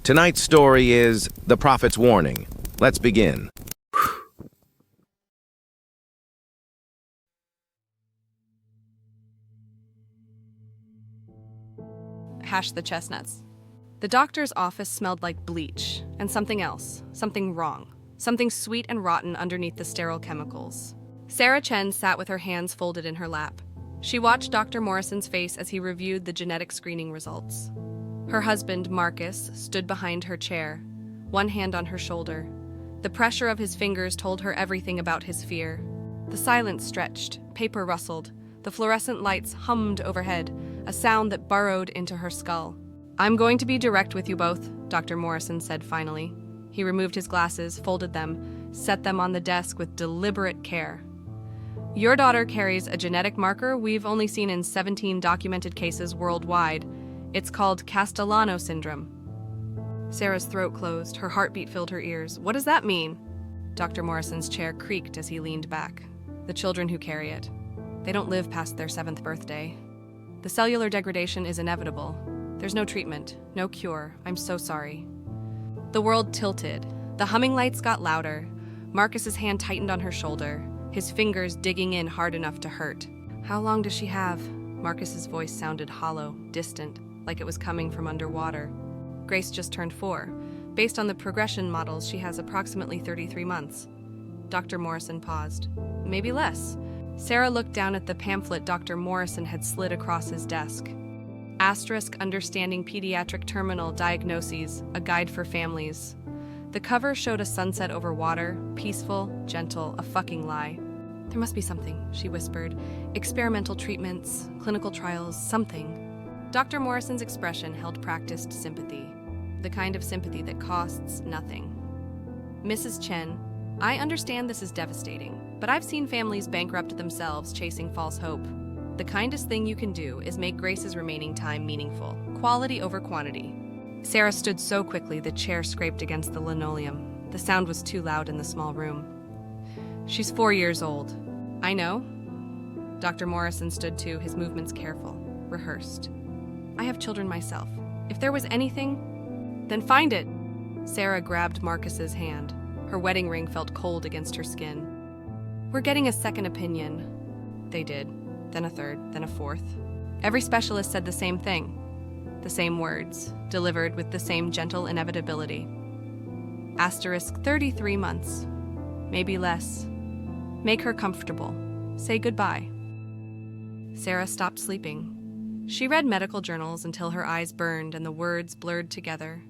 Tonight's story is The Prophet's Warning. Let's begin. Hash the chestnuts. The doctor's office smelled like bleach and something else, something wrong, something sweet and rotten underneath the sterile chemicals. Sarah Chen sat with her hands folded in her lap. She watched Dr. Morrison's face as he reviewed the genetic screening results. Her husband, Marcus, stood behind her chair, one hand on her shoulder. The pressure of his fingers told her everything about his fear. The silence stretched, paper rustled, the fluorescent lights hummed overhead, a sound that burrowed into her skull. "I'm going to be direct with you both," Dr. Morrison said finally. He removed his glasses, folded them, set them on the desk with deliberate care. "Your daughter carries a genetic marker we've only seen in 17 documented cases worldwide. It's called Castellano syndrome." Sarah's throat closed, her heartbeat filled her ears. "What does that mean?" Dr. Morrison's chair creaked as he leaned back. "The children who carry it. They don't live past their 7th birthday. The cellular degradation is inevitable. There's no treatment, no cure. I'm so sorry." The world tilted. The humming lights got louder. Marcus's hand tightened on her shoulder, his fingers digging in hard enough to hurt. "How long does she have?" Marcus's voice sounded hollow, distant, like it was coming from underwater. "Grace just turned 4. Based on the progression models, she has approximately 33 months. Dr. Morrison paused. "Maybe less." Sarah looked down at the pamphlet Dr. Morrison had slid across his desk. Understanding Pediatric Terminal Diagnoses, a guide for families. The cover showed a sunset over water, peaceful, gentle, a fucking lie. "There must be something," she whispered. "Experimental treatments, clinical trials, something." Dr. Morrison's expression held practiced sympathy, the kind of sympathy that costs nothing. "Mrs. Chen, I understand this is devastating, but I've seen families bankrupt themselves chasing false hope. The kindest thing you can do is make Grace's remaining time meaningful, quality over quantity." Sarah stood so quickly the chair scraped against the linoleum. The sound was too loud in the small room. "She's 4 years old." "I know." Dr. Morrison stood too, his movements careful, rehearsed. "I have children myself. If there was anything, then find it." Sarah grabbed Marcus's hand. Her wedding ring felt cold against her skin. "We're getting a second opinion." They did. Then a third, then a fourth. Every specialist said the same thing. The same words, delivered with the same gentle inevitability. Asterisk 33 months. Maybe less. Make her comfortable. Say goodbye. Sarah stopped sleeping. She read medical journals until her eyes burned and the words blurred together.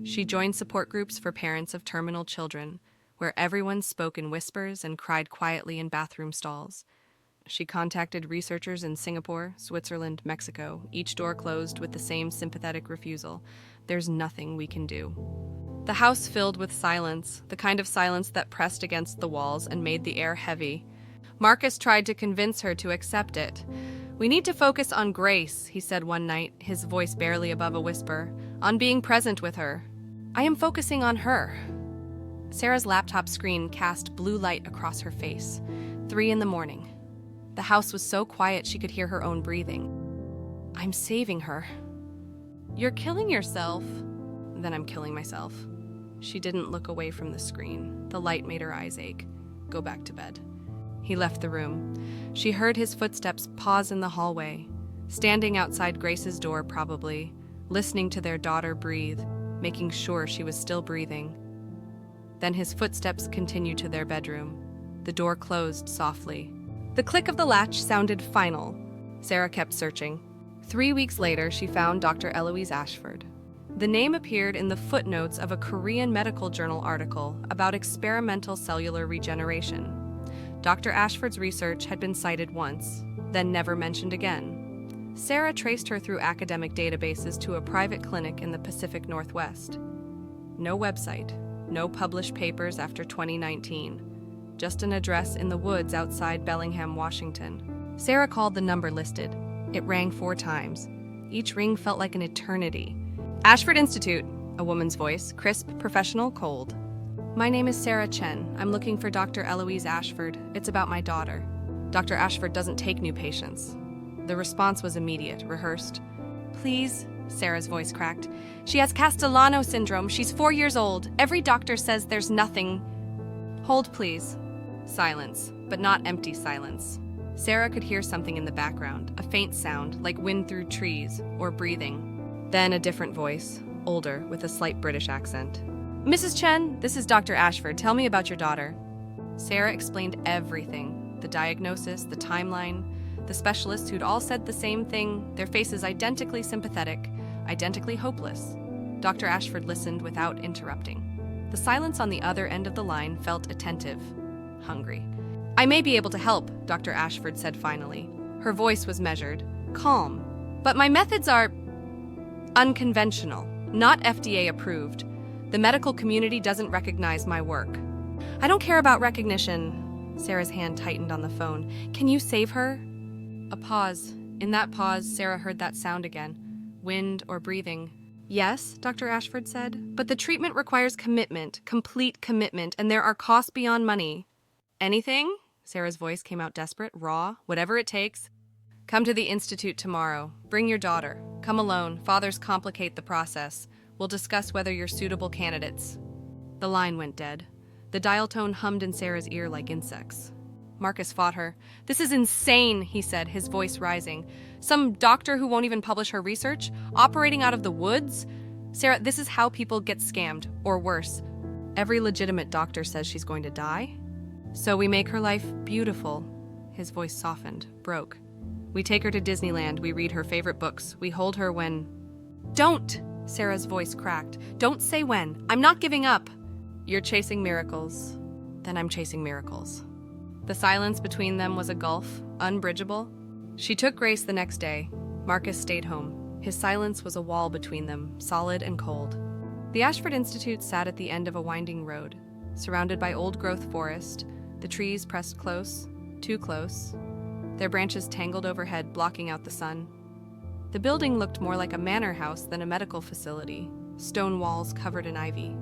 She joined support groups for parents of terminal children, where everyone spoke in whispers and cried quietly in bathroom stalls. She contacted researchers in Singapore, Switzerland, Mexico, each door closed with the same sympathetic refusal. "There's nothing we can do." The house filled with silence, the kind of silence that pressed against the walls and made the air heavy. Marcus tried to convince her to accept it. "We need to focus on Grace," he said one night, his voice barely above a whisper, "on being present with her." "I am focusing on her." Sarah's laptop screen cast blue light across her face. 3 a.m. The house was so quiet she could hear her own breathing. "I'm saving her." "You're killing yourself." "Then I'm killing myself." She didn't look away from the screen. The light made her eyes ache. "Go back to bed." He left the room. She heard his footsteps pause in the hallway, standing outside Grace's door probably, listening to their daughter breathe, making sure she was still breathing. Then his footsteps continued to their bedroom. The door closed softly. The click of the latch sounded final. Sarah kept searching. 3 weeks later, she found Dr. Eloise Ashford. The name appeared in the footnotes of a Korean medical journal article about experimental cellular regeneration. Dr. Ashford's research had been cited once, then never mentioned again. Sarah traced her through academic databases to a private clinic in the Pacific Northwest. No website, no published papers after 2019. Just an address in the woods outside Bellingham, Washington. Sarah called the number listed. It rang 4 times. Each ring felt like an eternity. "Ashford Institute," a woman's voice, crisp, professional, cold. "My name is Sarah Chen. I'm looking for Dr. Eloise Ashford. It's about my daughter." "Dr. Ashford doesn't take new patients." The response was immediate, rehearsed. "Please, Sarah's voice cracked. "She has Castellano syndrome. She's 4 years old. Every doctor says there's nothing." "Hold, please." Silence, but not empty silence. Sarah could hear something in the background, a faint sound, like wind through trees, or breathing. Then a different voice, older, with a slight British accent. "Mrs. Chen, this is Dr. Ashford. Tell me about your daughter." Sarah explained everything, the diagnosis, the timeline, the specialists who'd all said the same thing, their faces identically sympathetic, identically hopeless. Dr. Ashford listened without interrupting. The silence on the other end of the line felt attentive, hungry. "I may be able to help," Dr. Ashford said finally. Her voice was measured, calm. "But my methods are unconventional, not FDA approved. The medical community doesn't recognize my work." "I don't care about recognition." Sarah's hand tightened on the phone. "Can you save her?" A pause. In that pause, Sarah heard that sound again. Wind or breathing. "Yes," Dr. Ashford said, "but the treatment requires commitment, complete commitment, and there are costs beyond money." "Anything?" Sarah's voice came out desperate, raw, "whatever it takes. Come to the Institute tomorrow. Bring your daughter. Come alone. Fathers complicate the process. We'll discuss whether you're suitable candidates." The line went dead. The dial tone hummed in Sarah's ear like insects. Marcus fought her. "This is insane," he said, his voice rising. "Some doctor who won't even publish her research? Operating out of the woods? Sarah, this is how people get scammed, or worse. Every legitimate doctor says she's going to die. So we make her life beautiful." His voice softened, broke. "We take her to Disneyland, we read her favorite books, we hold her when—" "Don't!" Sarah's voice cracked. "Don't say when. I'm not giving up." "You're chasing miracles. Then I'm chasing miracles." The silence between them was a gulf, unbridgeable. She took Grace the next day. Marcus stayed home. His silence was a wall between them, solid and cold. The Ashford Institute sat at the end of a winding road, surrounded by old-growth forest, the trees pressed close, too close, their branches tangled overhead, blocking out the sun. The building looked more like a manor house than a medical facility, stone walls covered in ivy,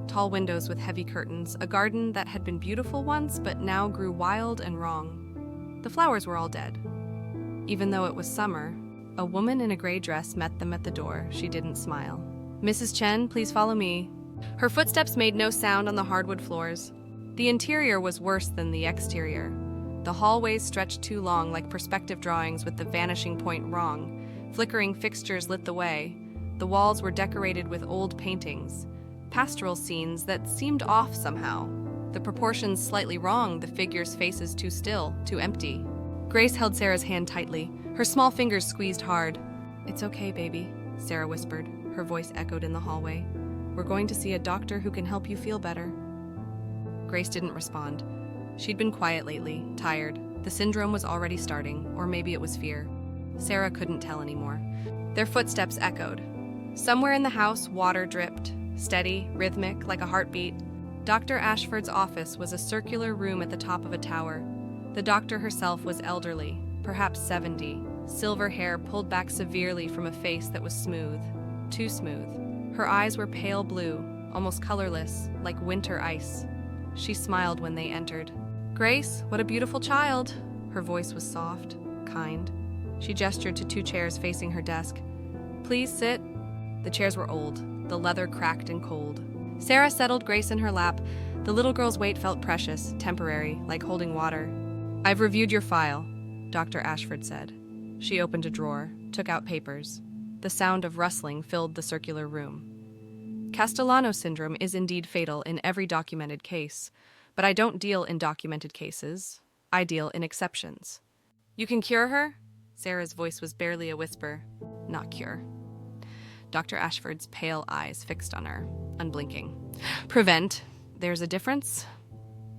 tall windows with heavy curtains, a garden that had been beautiful once but now grew wild and wrong. The flowers were all dead. Even though it was summer, a woman in a gray dress met them at the door. She didn't smile. "Mrs. Chen, please follow me." Her footsteps made no sound on the hardwood floors. The interior was worse than the exterior. The hallways stretched too long, like perspective drawings with the vanishing point wrong. Flickering fixtures lit the way. The walls were decorated with old paintings, pastoral scenes that seemed off somehow. The proportions slightly wrong, the figures' faces too still, too empty. Grace held Sarah's hand tightly. Her small fingers squeezed hard. "It's okay, baby," Sarah whispered. Her voice echoed in the hallway. "We're going to see a doctor who can help you feel better." Grace didn't respond. She'd been quiet lately, tired. The syndrome was already starting, or maybe it was fear. Sarah couldn't tell anymore. Their footsteps echoed. Somewhere in the house, water dripped, steady, rhythmic, like a heartbeat. Dr. Ashford's office was a circular room at the top of a tower. The doctor herself was elderly, perhaps 70, silver hair pulled back severely from a face that was smooth, too smooth. Her eyes were pale blue, almost colorless, like winter ice. She smiled when they entered. "Grace, what a beautiful child." Her voice was soft, kind. She gestured to 2 chairs facing her desk. "Please sit." The chairs were old, the leather cracked and cold. Sarah settled Grace in her lap. The little girl's weight felt precious, temporary, like holding water. "I've reviewed your file," Dr. Ashford said. She opened a drawer, took out papers. The sound of rustling filled the circular room. "Castellano syndrome is indeed fatal in every documented case, but I don't deal in documented cases. I deal in exceptions." "You can cure her?" Sarah's voice was barely a whisper. "Not cure." Dr. Ashford's pale eyes fixed on her, unblinking. "Prevent. There's a difference?"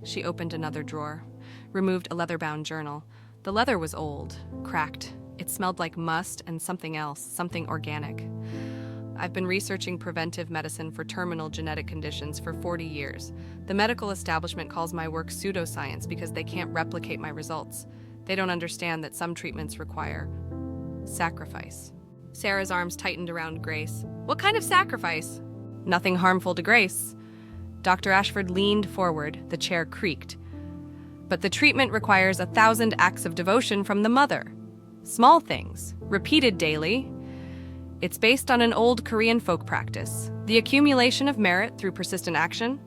She opened another drawer, removed a leather-bound journal. The leather was old, cracked. It smelled like must and something else, something organic. "I've been researching preventive medicine for terminal genetic conditions for 40 years. The medical establishment calls my work pseudoscience because they can't replicate my results. They don't understand that some treatments require sacrifice." Sarah's arms tightened around Grace. "What kind of sacrifice?" "Nothing harmful to Grace." Dr. Ashford leaned forward. The chair creaked. "But the treatment requires 1,000 acts of devotion from the mother. Small things, repeated daily. It's based on an old Korean folk practice, the accumulation of merit through persistent action.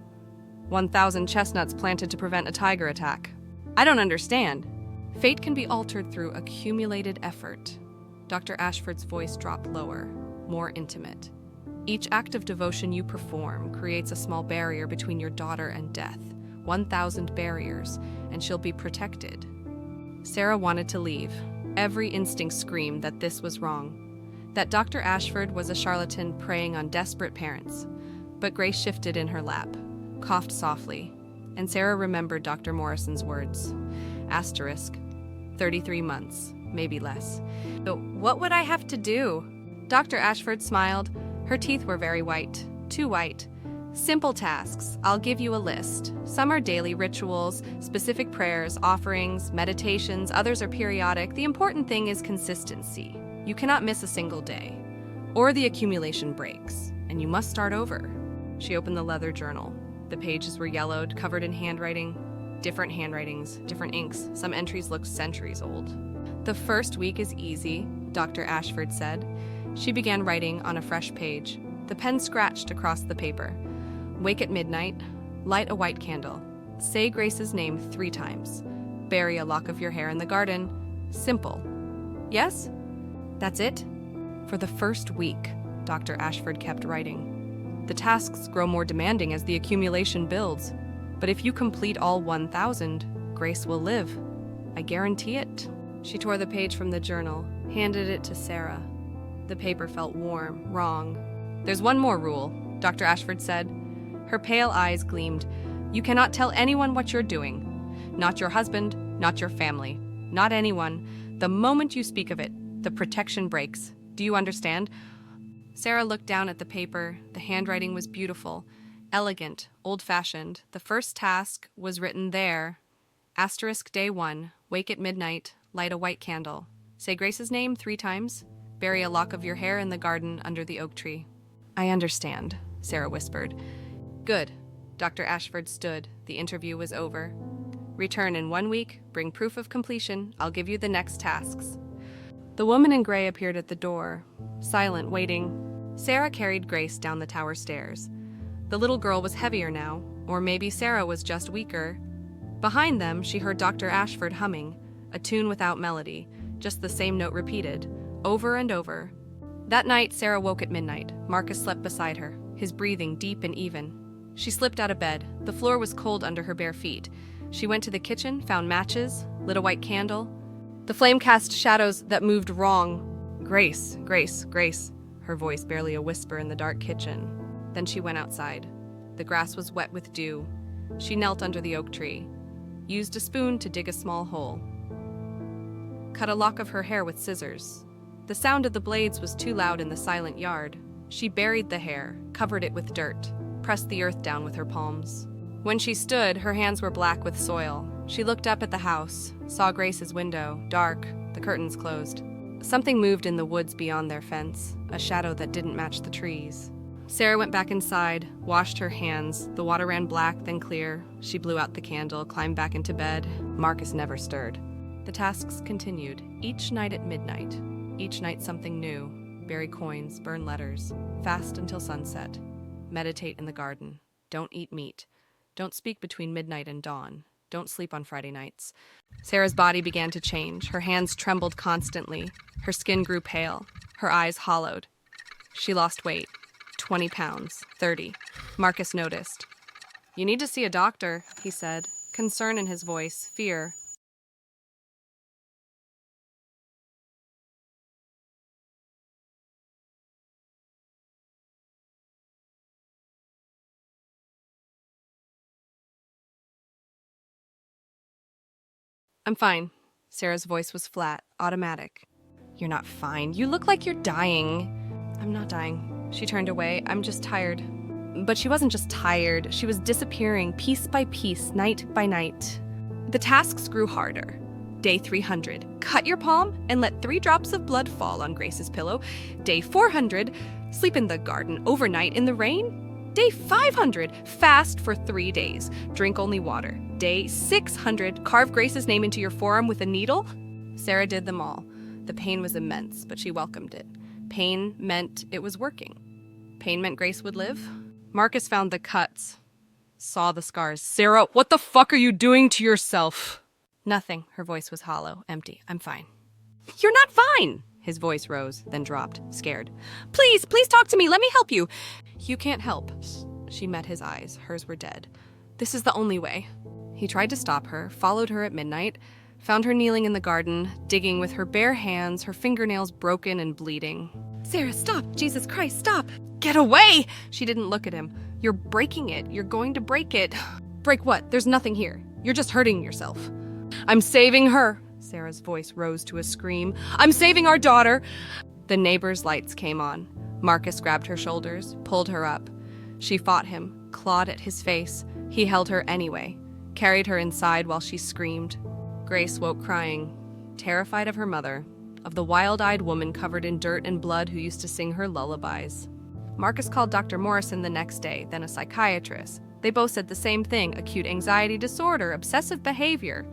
1,000 chestnuts planted to prevent a tiger attack. I don't understand. Fate can be altered through accumulated effort. Dr. Ashford's voice dropped lower, more intimate. Each act of devotion you perform creates a small barrier between your daughter and death. 1,000 barriers, and she'll be protected. Sarah wanted to leave. Every instinct screamed that this was wrong, that Dr. Ashford was a charlatan preying on desperate parents. But Grace shifted in her lap, coughed softly, and Sarah remembered Dr. Morrison's words. Asterisk, 33 months, maybe less. So what would I have to do? Dr. Ashford smiled. Her teeth were very white, too white. Simple tasks. I'll give you a list. Some are daily rituals, specific prayers, offerings, meditations. Others are periodic. The important thing is consistency. You cannot miss a single day, or the accumulation breaks, and you must start over. She opened the leather journal. The pages were yellowed, covered in handwriting. Different handwritings, different inks. Some entries looked centuries old. The first week is easy, Dr. Ashford said. She began writing on a fresh page. The pen scratched across the paper. Wake at midnight. Light a white candle. Say Grace's name 3 times. Bury a lock of your hair in the garden. Simple. Yes? That's it? For the first week, Dr. Ashford kept writing. The tasks grow more demanding as the accumulation builds. But if you complete all 1,000, Grace will live. I guarantee it. She tore the page from the journal, handed it to Sarah. The paper felt warm, wrong. There's one more rule, Dr. Ashford said. Her pale eyes gleamed. You cannot tell anyone what you're doing. Not your husband, not your family, not anyone. The moment you speak of it, the protection breaks. Do you understand? Sarah looked down at the paper. The handwriting was beautiful, elegant, old-fashioned. The first task was written there. Asterisk day 1, wake at midnight, light a white candle. Say Grace's name 3 times. Bury a lock of your hair in the garden under the oak tree. I understand, Sarah whispered. Good. Dr. Ashford stood. The interview was over. Return in 1 week, bring proof of completion. I'll give you the next tasks. The woman in gray appeared at the door, silent, waiting. Sarah carried Grace down the tower stairs. The little girl was heavier now, or maybe Sarah was just weaker. Behind them, she heard Dr. Ashford humming, a tune without melody, just the same note repeated, over and over. That night, Sarah woke at midnight. Marcus slept beside her, his breathing deep and even. She slipped out of bed. The floor was cold under her bare feet. She went to the kitchen, found matches, lit a white candle. The flame cast shadows that moved wrong. Grace, Grace, Grace, her voice barely a whisper in the dark kitchen. Then she went outside. The grass was wet with dew. She knelt under the oak tree, used a spoon to dig a small hole. Cut a lock of her hair with scissors. The sound of the blades was too loud in the silent yard. She buried the hair, covered it with dirt, pressed the earth down with her palms. When she stood, her hands were black with soil. She looked up at the house, saw Grace's window, dark, the curtains closed. Something moved in the woods beyond their fence, a shadow that didn't match the trees. Sarah went back inside, washed her hands. The water ran black, then clear. She blew out the candle, climbed back into bed. Marcus never stirred. The tasks continued, each night at midnight. Each night something new. Bury coins, burn letters. Fast until sunset. Meditate in the garden. Don't eat meat. Don't speak between midnight and dawn. Don't sleep on Friday nights. Sarah's body began to change. Her hands trembled constantly. Her skin grew pale. Her eyes hollowed. She lost weight. 20 pounds. 30. Marcus noticed. You need to see a doctor, he said. Concern in his voice. Fear. I'm fine. Sarah's voice was flat, automatic. You're not fine. You look like you're dying. I'm not dying. She turned away. I'm just tired. But she wasn't just tired. She was disappearing piece by piece, night by night. The tasks grew harder. Day 300. Cut your palm and let 3 drops of blood fall on Grace's pillow. Day 400. Sleep in the garden overnight in the rain. Day 500, fast for 3 days. Drink only water. Day 600, carve Grace's name into your forearm with a needle. Sarah did them all. The pain was immense, but she welcomed it. Pain meant it was working. Pain meant Grace would live. Marcus found the cuts, saw the scars. Sarah, what the fuck are you doing to yourself? Nothing. Her voice was hollow, empty. I'm fine. You're not fine! His voice rose, then dropped, scared. Please talk to me. Let me help you. You can't help. She met his eyes. Hers were dead. This is the only way. He tried to stop her, followed her at midnight, found her kneeling in the garden, digging with her bare hands, her fingernails broken and bleeding. Sarah, stop! Jesus Christ, stop! Get away! She didn't look at him. You're breaking it. You're going to break it. Break what? There's nothing here. You're just hurting yourself. I'm saving her. Sarah's voice rose to a scream. I'm saving our daughter. The neighbor's lights came on. Marcus grabbed her shoulders, pulled her up. She fought him, clawed at his face. He held her anyway, carried her inside while she screamed. Grace woke crying, terrified of her mother, of the wild-eyed woman covered in dirt and blood who used to sing her lullabies. Marcus called Dr. Morrison the next day, then a psychiatrist. They both said the same thing: acute anxiety disorder, obsessive behavior,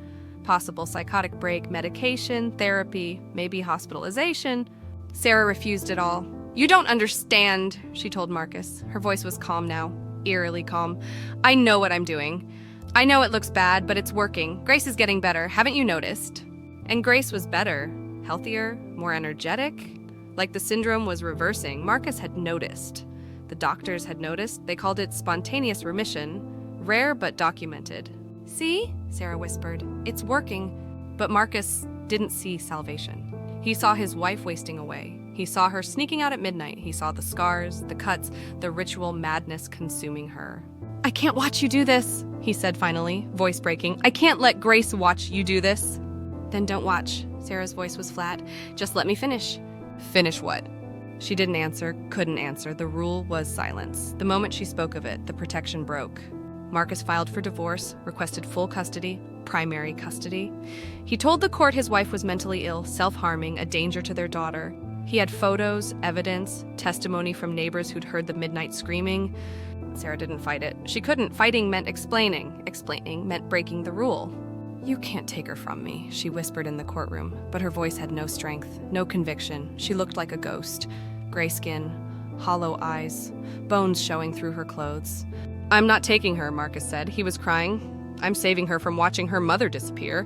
possible psychotic break, medication, therapy, maybe hospitalization. Sarah refused it all. You don't understand, she told Marcus. Her voice was calm now, eerily calm. I know what I'm doing. I know it looks bad, but it's working. Grace is getting better. Haven't you noticed? And Grace was better, healthier, more energetic. Like the syndrome was reversing. Marcus had noticed. The doctors had noticed. They called it spontaneous remission, rare but documented. See? Sarah whispered. It's working. But Marcus didn't see salvation. He saw his wife wasting away. He saw her sneaking out at midnight. He saw the scars, the cuts, the ritual madness consuming her. I can't watch you do this, he said finally, voice breaking. I can't let Grace watch you do this. Then don't watch. Sarah's voice was flat. Just let me finish. Finish what? She didn't answer, couldn't answer. The rule was silence. The moment she spoke of it, the protection broke. Marcus filed for divorce, requested full custody, primary custody. He told the court his wife was mentally ill, self-harming, a danger to their daughter. He had photos, evidence, testimony from neighbors who'd heard the midnight screaming. Sarah didn't fight it. She couldn't. Fighting meant explaining. Explaining meant breaking the rule. You can't take her from me, she whispered in the courtroom, but her voice had no strength, no conviction. She looked like a ghost. Gray skin, hollow eyes, bones showing through her clothes. I'm not taking her, Marcus said. He was crying. I'm saving her from watching her mother disappear.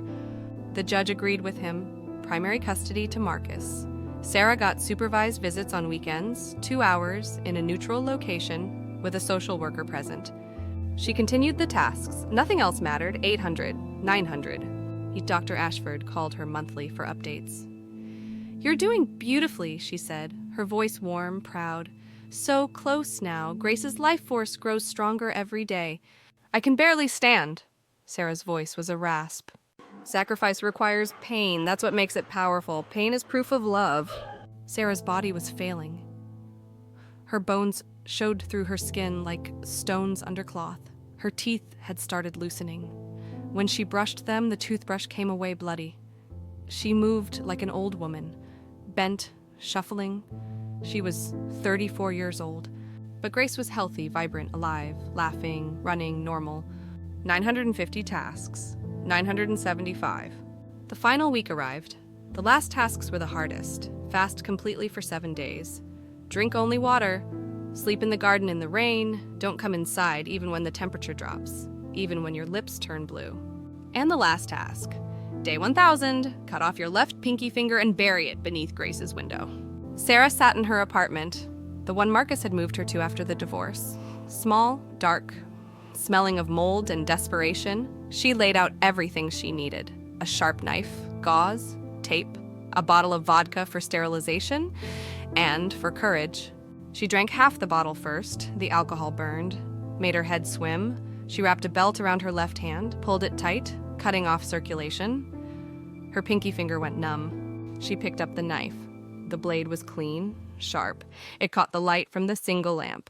The judge agreed with him. Primary custody to Marcus. Sarah got supervised visits on weekends, 2 hours, in a neutral location, with a social worker present. She continued the tasks. Nothing else mattered. 800, 900. Dr. Ashford called her monthly for updates. You're doing beautifully, she said, her voice warm, proud. So close now. Grace's life force grows stronger every day. I can barely stand. Sarah's voice was a rasp. Sacrifice requires pain. That's what makes it powerful. Pain is proof of love. Sarah's body was failing. Her bones showed through her skin like stones under cloth. Her teeth had started loosening. When she brushed them, the toothbrush came away bloody. She moved like an old woman, bent, shuffling. She was 34 years old. But Grace was healthy, vibrant, alive, laughing, running, normal. 950 tasks. 975. The final week arrived. The last tasks were the hardest. Fast completely for 7 days. Drink only water. Sleep in the garden in the rain. Don't come inside even when the temperature drops. Even when your lips turn blue. And the last task. Day 1000. Cut off your left pinky finger and bury it beneath Grace's window. Sarah sat in her apartment, the one Marcus had moved her to after the divorce. Small, dark, smelling of mold and desperation. She laid out everything she needed. A sharp knife, gauze, tape, a bottle of vodka for sterilization, and for courage. She drank half the bottle first. The alcohol burned, made her head swim. She wrapped a belt around her left hand, pulled it tight, cutting off circulation. Her pinky finger went numb. She picked up the knife. The blade was clean, sharp. It caught the light from the single lamp.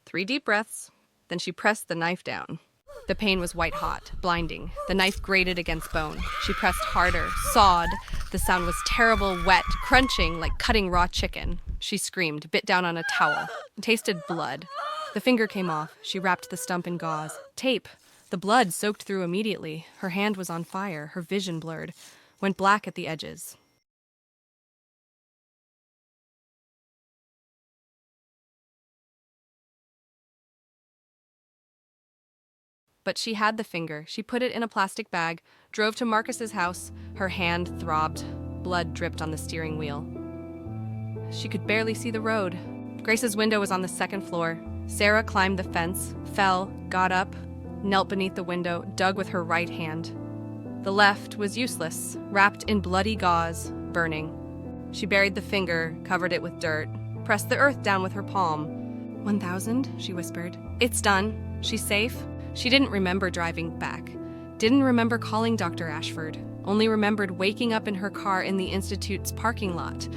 3 deep breaths. Then she pressed the knife down. The pain was white-hot, blinding. The knife grated against bone. She pressed harder, sawed. The sound was terrible, wet, crunching like cutting raw chicken. She screamed, bit down on a towel. Tasted blood. The finger came off. She wrapped the stump in gauze. Tape. The blood soaked through immediately. Her hand was on fire. Her vision blurred. Went black at the edges. But she had the finger. She put it in a plastic bag, drove to Marcus's house. Her hand throbbed. Blood dripped on the steering wheel. She could barely see the road. Grace's window was on the second floor. Sarah climbed the fence, fell, got up, knelt beneath the window, dug with her right hand. The left was useless, wrapped in bloody gauze, burning. She buried the finger, covered it with dirt, pressed the earth down with her palm. 1,000, she whispered. It's done. She's safe. She didn't remember driving back. Didn't remember calling Dr. Ashford. Only remembered waking up in her car in the Institute's parking lot.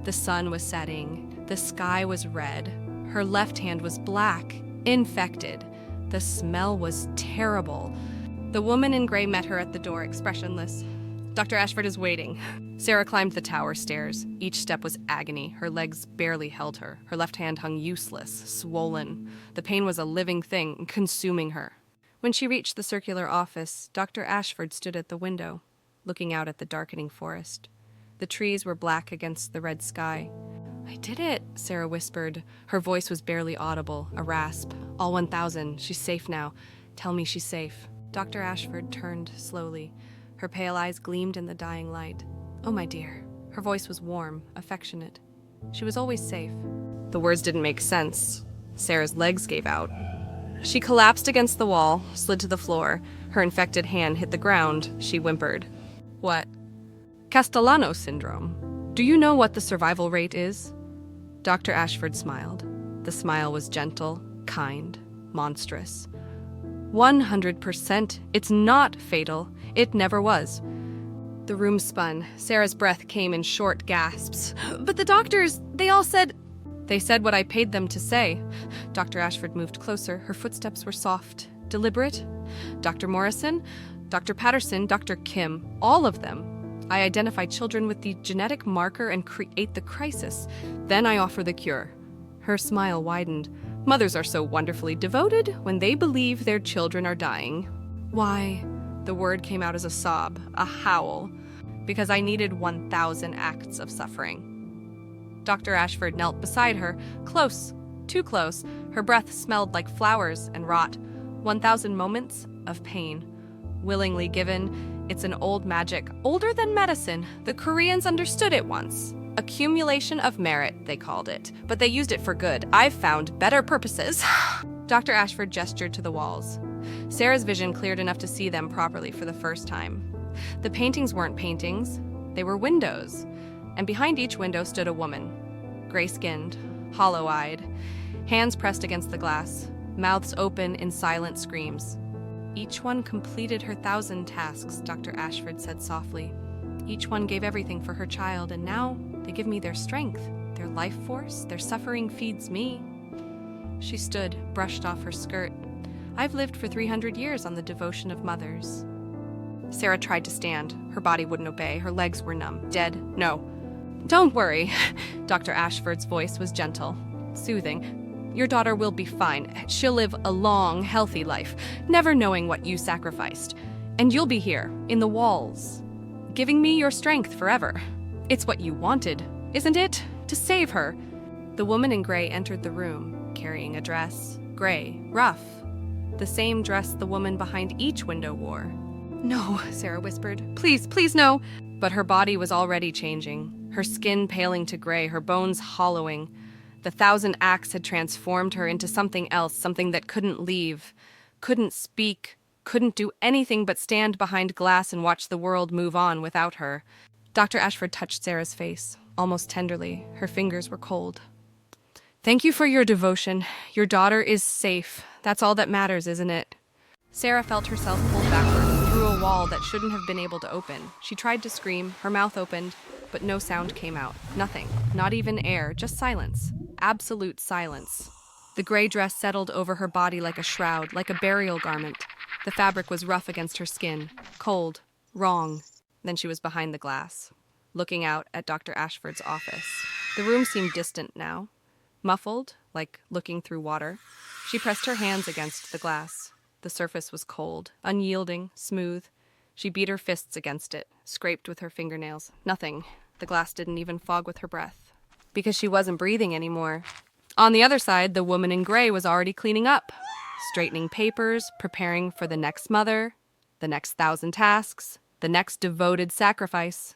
The sun was setting. The sky was red. Her left hand was black, infected. The smell was terrible. The woman in gray met her at the door, expressionless. Dr. Ashford is waiting. Sarah climbed the tower stairs. Each step was agony. Her legs barely held her. Her left hand hung useless, swollen. The pain was a living thing, consuming her. When she reached the circular office, Dr. Ashford stood at the window, looking out at the darkening forest. The trees were black against the red sky. I did it, Sarah whispered. Her voice was barely audible, a rasp. All 1,000. She's safe now. Tell me she's safe. Dr. Ashford turned slowly. Her pale eyes gleamed in the dying light. Oh, my dear. Her voice was warm, affectionate. She was always safe. The words didn't make sense. Sarah's legs gave out. She collapsed against the wall, slid to the floor. Her infected hand hit the ground. She whimpered. What? Castellano syndrome. Do you know what the survival rate is? Dr. Ashford smiled. The smile was gentle, kind, monstrous. 100%. It's not fatal. It never was. The room spun. Sarah's breath came in short gasps. But the doctors, they all said... They said what I paid them to say. Dr. Ashford moved closer. Her footsteps were soft, deliberate. Dr. Morrison, Dr. Patterson, Dr. Kim, all of them. I identify children with the genetic marker and create the crisis. Then I offer the cure. Her smile widened. Mothers are so wonderfully devoted when they believe their children are dying. Why? The word came out as a sob, a howl. Because I needed 1,000 acts of suffering. Dr. Ashford knelt beside her, close, too close. Her breath smelled like flowers and rot. 1,000 moments of pain. Willingly given, it's an old magic, older than medicine. The Koreans understood it once. Accumulation of merit, they called it. But they used it for good. I've found better purposes. Dr. Ashford gestured to the walls. Sarah's vision cleared enough to see them properly for the first time. The paintings weren't paintings. They were windows. And behind each window stood a woman, gray-skinned, hollow-eyed, hands pressed against the glass, mouths open in silent screams. Each one completed her 1,000 tasks, Dr. Ashford said softly. Each one gave everything for her child, and now they give me their strength, their life force, their suffering feeds me. She stood, brushed off her skirt. I've lived for 300 years on the devotion of mothers. Sarah tried to stand. Her body wouldn't obey. Her legs were numb. Dead. No. Don't worry. Dr. Ashford's voice was gentle, soothing. Your daughter will be fine. She'll live a long, healthy life, never knowing what you sacrificed. And you'll be here, in the walls, giving me your strength forever. It's what you wanted, isn't it? To save her. The woman in gray entered the room, carrying a dress, gray, rough. The same dress the woman behind each window wore. No, Sarah whispered. Please, please, no. But her body was already changing. Her skin paling to gray, her bones hollowing. The 1,000 acts had transformed her into something else, something that couldn't leave, couldn't speak, couldn't do anything but stand behind glass and watch the world move on without her. Dr. Ashford touched Sarah's face, almost tenderly. Her fingers were cold. Thank you for your devotion. Your daughter is safe. That's all that matters, isn't it? Sarah felt herself pulled backward, through a wall that shouldn't have been able to open. She tried to scream, her mouth opened, but no sound came out. Nothing. Not even air, just silence. Absolute silence. The gray dress settled over her body like a shroud, like a burial garment. The fabric was rough against her skin. Cold. Wrong. Then she was behind the glass, looking out at Dr. Ashford's office. The room seemed distant now. Muffled, like looking through water. She pressed her hands against the glass. The surface was cold, unyielding, smooth. She beat her fists against it, scraped with her fingernails. Nothing. The glass didn't even fog with her breath. Because she wasn't breathing anymore. On the other side, the woman in gray was already cleaning up. straightening papers, preparing for the next mother, the next 1,000 tasks, the next devoted sacrifice.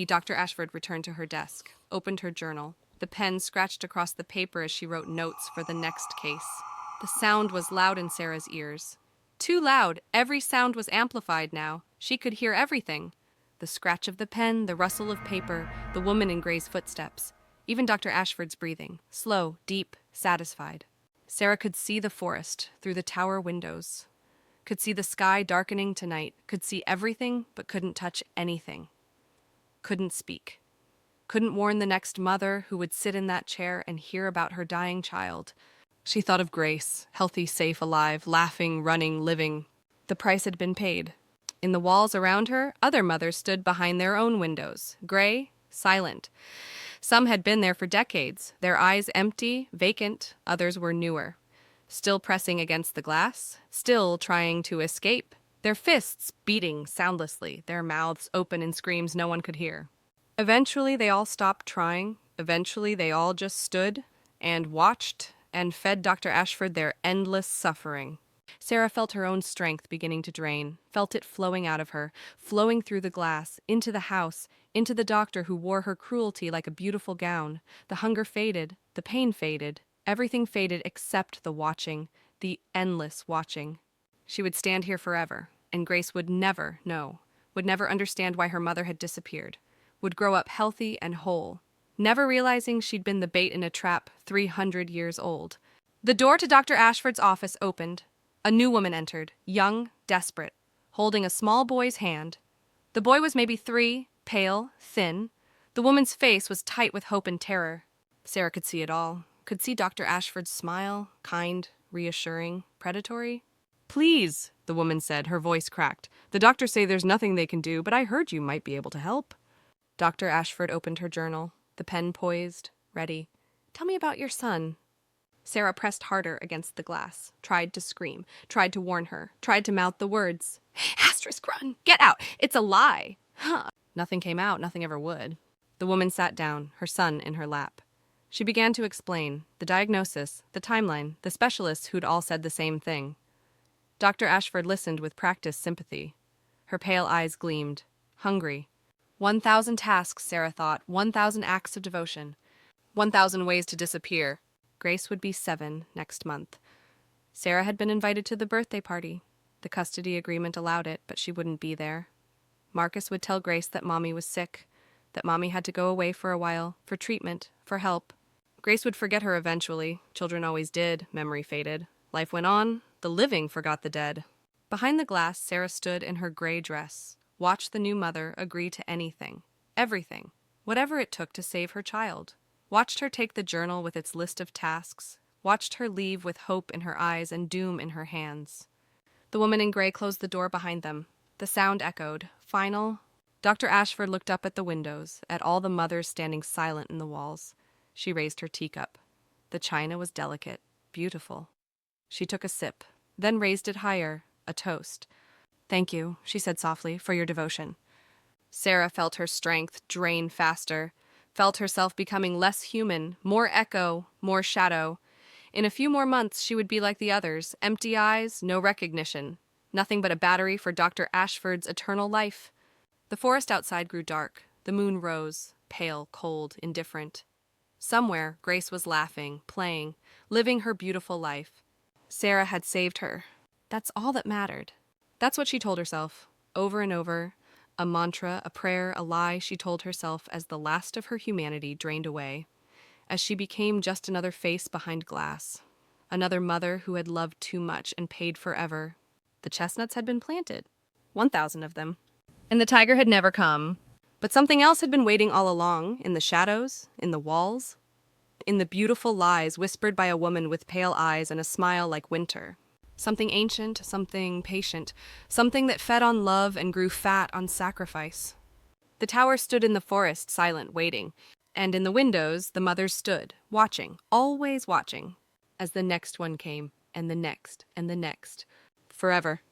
Dr. Ashford returned to her desk, opened her journal. The pen scratched across the paper as she wrote notes for the next case. The sound was loud in Sarah's ears. Too loud. Every sound was amplified now. She could hear everything. The scratch of the pen, the rustle of paper, the woman in Gray's footsteps. Even Dr. Ashford's breathing. Slow, deep, satisfied. Sarah could see the forest through the tower windows. Could see the sky darkening tonight. Could see everything, but couldn't touch anything. Couldn't speak. Couldn't warn the next mother who would sit in that chair and hear about her dying child. She thought of Grace, healthy, safe, alive, laughing, running, living. The price had been paid. In the walls around her, other mothers stood behind their own windows, gray, silent. Some had been there for decades, their eyes empty, vacant. Others were newer, still pressing against the glass, still trying to escape, their fists beating soundlessly, their mouths open in screams no one could hear. Eventually, they all stopped trying. Eventually, they all just stood and watched and fed Dr. Ashford their endless suffering. Sarah felt her own strength beginning to drain, felt it flowing out of her, flowing through the glass, into the house, into the doctor who wore her cruelty like a beautiful gown. The hunger faded, the pain faded, everything faded except the watching, the endless watching. She would stand here forever, and Grace would never know, would never understand why her mother had disappeared, would grow up healthy and whole, never realizing she'd been the bait in a trap 300 years old. The door to Dr. Ashford's office opened. A new woman entered, young, desperate, holding a small boy's hand. The boy was maybe 3, pale, thin. The woman's face was tight with hope and terror. Sarah could see it all, could see Dr. Ashford's smile, kind, reassuring, predatory. "Please," the woman said, her voice cracked. "The doctors say there's nothing they can do, but I heard you might be able to help." Dr. Ashford opened her journal, the pen poised, ready. "Tell me about your son." Sarah pressed harder against the glass, tried to scream, tried to warn her, tried to mouth the words. "Asterisk run! Get out! It's a lie!" Huh. Nothing came out, nothing ever would. The woman sat down, her son in her lap. She began to explain the diagnosis, the timeline, the specialists who'd all said the same thing. Dr. Ashford listened with practiced sympathy. Her pale eyes gleamed, hungry. 1,000 tasks, Sarah thought, 1,000 acts of devotion, 1,000 ways to disappear. Grace would be 7 next month. Sarah had been invited to the birthday party. The custody agreement allowed it, but she wouldn't be there. Marcus would tell Grace that Mommy was sick, that Mommy had to go away for a while, for treatment, for help. Grace would forget her eventually. Children always did. Memory faded. Life went on. The living forgot the dead. Behind the glass, Sarah stood in her gray dress, watched the new mother agree to anything, everything, whatever it took to save her child. Watched her take the journal with its list of tasks, watched her leave with hope in her eyes and doom in her hands. The woman in gray closed the door behind them. The sound echoed, final. Dr. Ashford looked up at the windows, at all the mothers standing silent in the walls. She raised her teacup. The china was delicate, beautiful. She took a sip, then raised it higher, a toast. "Thank you," she said softly, "for your devotion." Sarah felt her strength drain faster, felt herself becoming less human, more echo, more shadow. In a few more months, she would be like the others, empty eyes, no recognition, nothing but a battery for Dr. Ashford's eternal life. The forest outside grew dark. The moon rose, pale, cold, indifferent. Somewhere, Grace was laughing, playing, living her beautiful life. Sarah had saved her. That's all that mattered. That's what she told herself, over and over. A mantra, a prayer, a lie she told herself as the last of her humanity drained away, as she became just another face behind glass, another mother who had loved too much and paid forever. The chestnuts had been planted, 1,000 of them, and the tiger had never come. But something else had been waiting all along, in the shadows, in the walls, in the beautiful lies whispered by a woman with pale eyes and a smile like winter. Something ancient, something patient, something that fed on love and grew fat on sacrifice. The tower stood in the forest, silent, waiting, and in the windows the mothers stood, watching, always watching, as the next one came, and the next, forever.